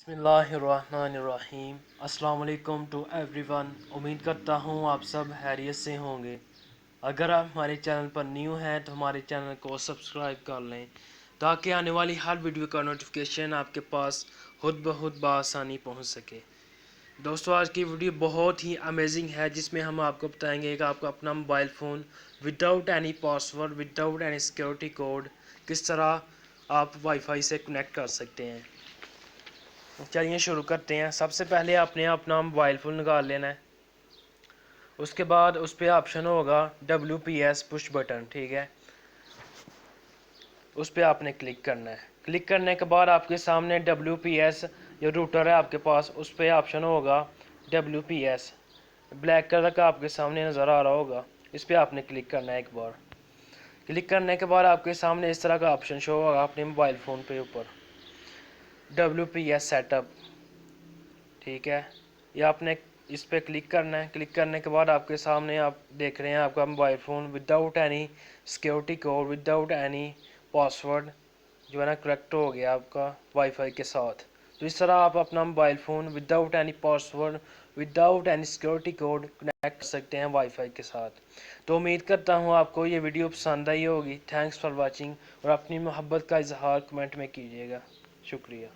बिस्मिल्लाहिर्रहमानिर्रहीम। अस्सलाम वालेकुम टू एवरीवन। उम्मीद करता हूँ आप सब हैरियत से होंगे। अगर आप हमारे चैनल पर न्यू हैं तो हमारे चैनल को सब्सक्राइब कर लें ताकि आने वाली हर वीडियो का नोटिफिकेशन आपके पास खुद ब खुद बआसानी पहुँच सके। दोस्तों, आज की वीडियो बहुत ही अमेजिंग है जिसमें हम आपको बताएंगे कि आपका अपना mobile phone without any password, without any security code किस तरह आप वाईफाई से कनेक्ट कर सकते हैं। चलिए शुरू करते हैं। सबसे पहले आपने अपना मोबाइल फ़ोन निकाल लेना है। उसके बाद उस पर ऑप्शन होगा WPS पुश बटन, ठीक है। उस पर आपने क्लिक करना है। क्लिक करने के बाद आपके सामने WPS जो रूटर है आपके पास, उस पर ऑप्शन होगा WPS, ब्लैक कलर का आपके सामने नज़र आ रहा होगा। इस पर आपने क्लिक करना है। एक बार क्लिक करने के बाद आपके सामने इस तरह का ऑप्शन शो होगा अपने मोबाइल फ़ोन पे ऊपर, WPS सेटअप, ठीक है। ये आपने इस पर क्लिक करना है। क्लिक करने के बाद आपके सामने आप देख रहे हैं आपका mobile phone without any security code, without any password जो है ना कनेक्ट हो गया आपका वाईफाई के साथ। तो इस तरह आप अपना mobile phone without any password, without any security code connect कर सकते हैं वाईफाई के साथ। तो उम्मीद करता हूँ आपको ये वीडियो पसंद आई होगी। थैंक्स फॉर वॉचिंग, और अपनी मोहब्बत का इजहार कमेंट में कीजिएगा। शुक्रिया।